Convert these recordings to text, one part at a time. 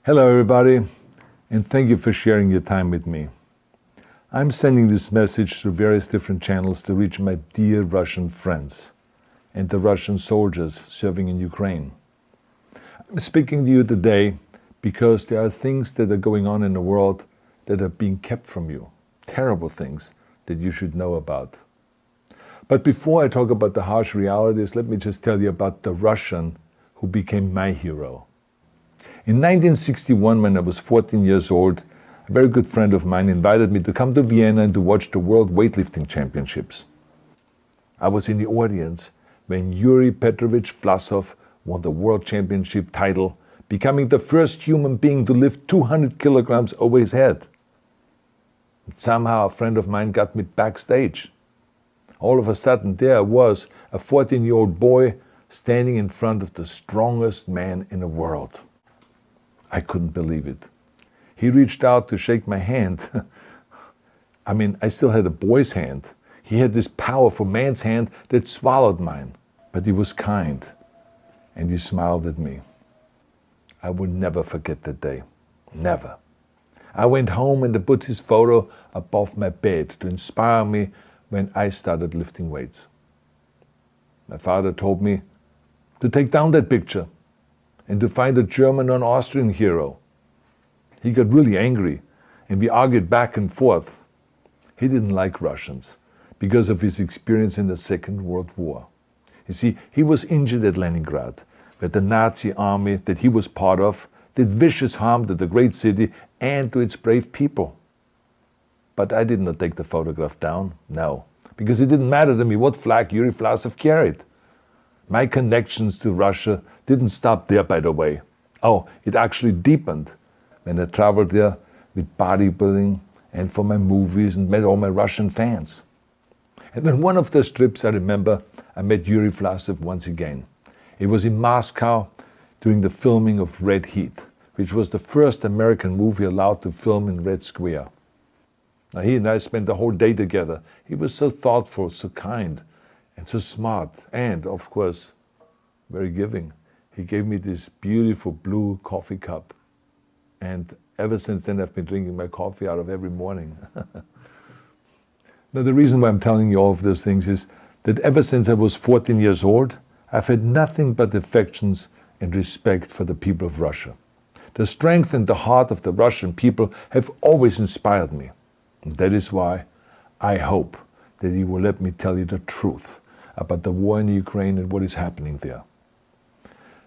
Hello everybody, and thank you for sharing your time with me. I'm sending this message through various different channels to reach my dear Russian friends and the Russian soldiers serving in Ukraine. I'm speaking to you today because there are things that are going on in the world that are being kept from you, terrible things that you should know about. But before I talk about the harsh realities, let me just tell you about the Russian who became my hero. In 1961, when I was 14 years old, a very good friend of mine invited me to come to Vienna and to watch the World Weightlifting Championships. I was in the audience when Yuri Petrovich Vlasov won the World Championship title, becoming the first human being to lift 200 kilograms over his head. And somehow a friend of mine got me backstage. All of a sudden there I was, a 14-year-old boy, standing in front of the strongest man in the world. I couldn't believe it. He reached out to shake my hand. I still had a boy's hand. He had this powerful man's hand that swallowed mine. But he was kind, and he smiled at me. I will never forget that day. Never. I went home and I put his photo above my bed to inspire me when I started lifting weights. My father told me to take down that picture and to find a German or an Austrian hero. He got really angry, and we argued back and forth. He didn't like Russians because of his experience in the Second World War. You see, he was injured at Leningrad, where the Nazi army that he was part of did vicious harm to the great city and to its brave people. But I did not take the photograph down, no, because it didn't matter to me what flag Yuri Vlasov carried. My connections to Russia didn't stop there, by the way. Oh, it actually deepened when I traveled there with bodybuilding and for my movies and met all my Russian fans. And on one of those trips, I remember, I met Yuri Vlasov once again. It was in Moscow during the filming of Red Heat, which was the first American movie allowed to film in Red Square. Now, he and I spent the whole day together. He was so thoughtful, so kind, and so smart, and, of course, very giving. He gave me this beautiful blue coffee cup. And ever since then, I've been drinking my coffee out of every morning. Now, the reason why I'm telling you all of those things is that ever since I was 14 years old, I've had nothing but affections and respect for the people of Russia. The strength and the heart of the Russian people have always inspired me. And that is why I hope that you will let me tell you the truth about the war in Ukraine and what is happening there.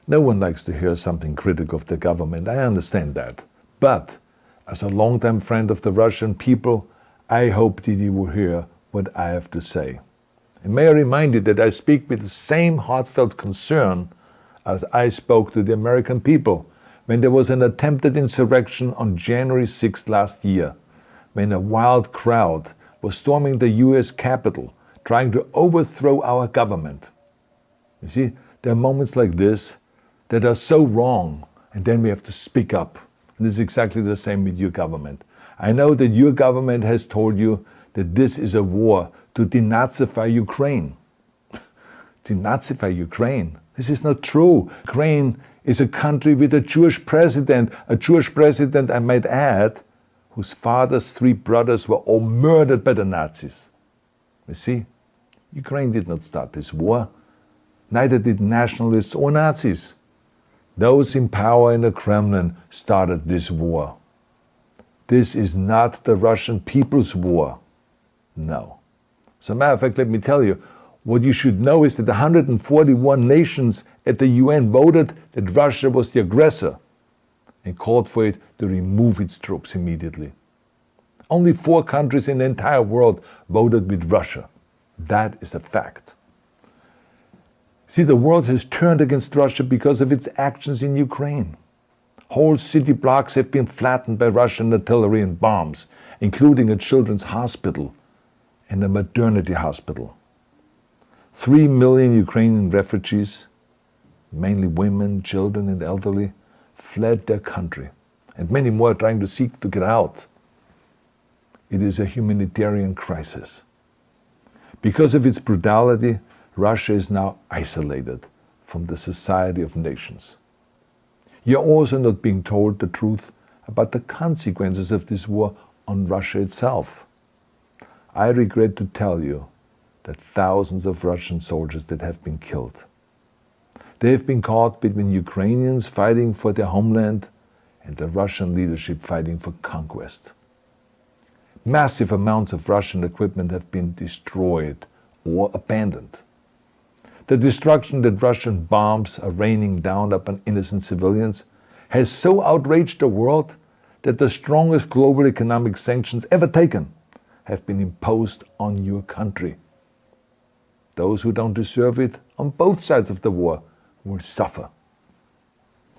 No one likes to hear something critical of the government, I understand that. But as a longtime friend of the Russian people, I hope that you will hear what I have to say. And may I remind you that I speak with the same heartfelt concern as I spoke to the American people when there was an attempted insurrection on January 6th last year, when a wild crowd was storming the US Capitol, trying to overthrow our government. You see, there are moments like this that are so wrong, and then we have to speak up. And it's exactly the same with your government. I know that your government has told you that this is a war to denazify Ukraine. Denazify Ukraine? This is not true. Ukraine is a country with a Jewish president, I might add, whose father's 3 brothers were all murdered by the Nazis. You see, Ukraine did not start this war. Neither did nationalists or Nazis. Those in power in the Kremlin started this war. This is not the Russian people's war. No. As a matter of fact, let me tell you, what you should know is that 141 nations at the UN voted that Russia was the aggressor and called for it to remove its troops immediately. Only 4 countries in the entire world voted with Russia. That is a fact. See, the world has turned against Russia because of its actions in Ukraine. Whole city blocks have been flattened by Russian artillery and bombs, including a children's hospital and a maternity hospital. 3 million Ukrainian refugees, mainly women, children, and elderly, fled their country, and many more are trying to seek to get out. It is a humanitarian crisis. Because of its brutality, Russia is now isolated from the society of nations. You're also not being told the truth about the consequences of this war on Russia itself. I regret to tell you that thousands of Russian soldiers that have been killed. They have been caught between Ukrainians fighting for their homeland and the Russian leadership fighting for conquest. Massive amounts of Russian equipment have been destroyed or abandoned. The destruction that Russian bombs are raining down upon innocent civilians has so outraged the world that the strongest global economic sanctions ever taken have been imposed on your country. Those who don't deserve it on both sides of the war will suffer.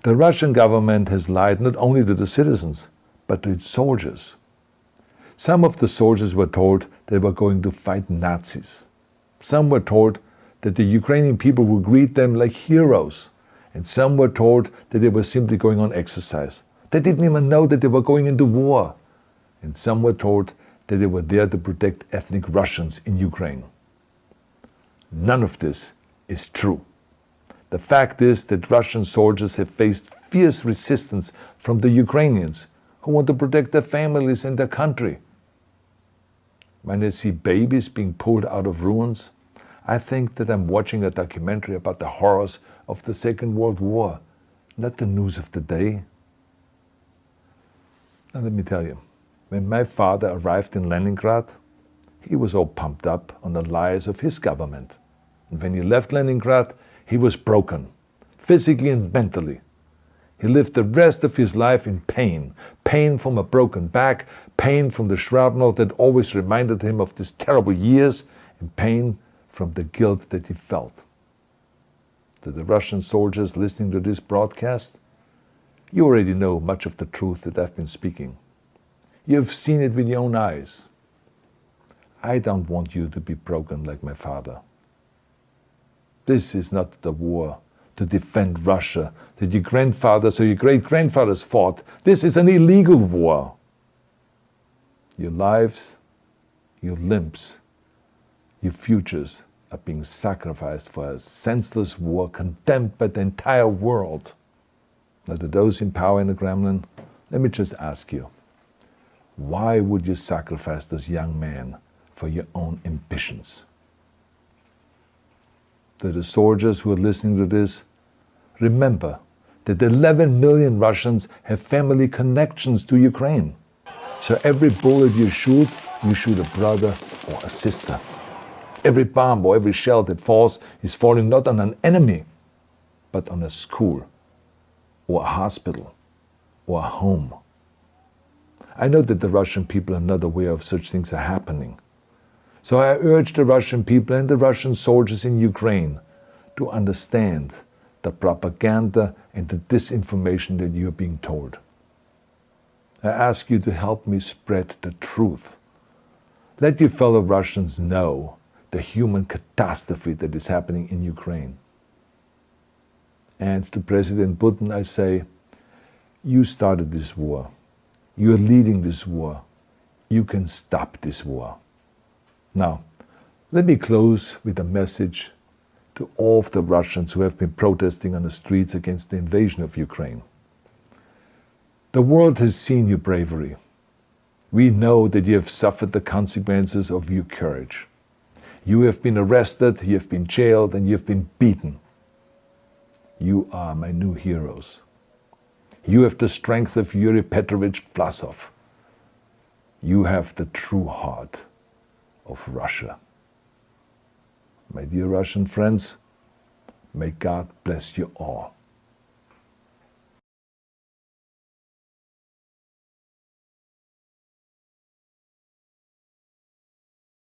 The Russian government has lied not only to the citizens, but to its soldiers. Some of the soldiers were told they were going to fight Nazis. Some were told that the Ukrainian people would greet them like heroes, and some were told that they were simply going on exercise. They didn't even know that they were going into war. And some were told that they were there to protect ethnic Russians in Ukraine. None of this is true. The fact is that Russian soldiers have faced fierce resistance from the Ukrainians who want to protect their families and their country. When I see babies being pulled out of ruins, I think that I'm watching a documentary about the horrors of the Second World War, not the news of the day. Now let me tell you, when my father arrived in Leningrad, he was all pumped up on the lies of his government. And when he left Leningrad, he was broken, physically and mentally. He lived the rest of his life in pain. Pain from a broken back, pain from the shrapnel that always reminded him of these terrible years, and pain from the guilt that he felt. To the Russian soldiers listening to this broadcast, you already know much of the truth that I've been speaking. You have seen it with your own eyes. I don't want you to be broken like my father. This is not the war to defend Russia that your grandfathers or your great-grandfathers fought. This is an illegal war. Your lives, your limbs, your futures are being sacrificed for a senseless war condemned by the entire world. Now, to those in power in the Kremlin, let me just ask you, why would you sacrifice those young men for your own ambitions? To the soldiers who are listening to this, remember that 11 million Russians have family connections to Ukraine. So every bullet you shoot a brother or a sister. Every bomb or every shell that falls is falling not on an enemy, but on a school, or a hospital, or a home. I know that the Russian people are not aware of such things are happening. So I urge the Russian people and the Russian soldiers in Ukraine to understand the propaganda and the disinformation that you are being told. I ask you to help me spread the truth. Let your fellow Russians know the human catastrophe that is happening in Ukraine. And to President Putin I say, you started this war. You are leading this war. You can stop this war. Now, let me close with a message to all of the Russians who have been protesting on the streets against the invasion of Ukraine. The world has seen your bravery. We know that you have suffered the consequences of your courage. You have been arrested, you have been jailed, and you have been beaten. You are my new heroes. You have the strength of Yuri Petrovich Vlasov. You have the true heart of Russia. My dear Russian friends, may God bless you all.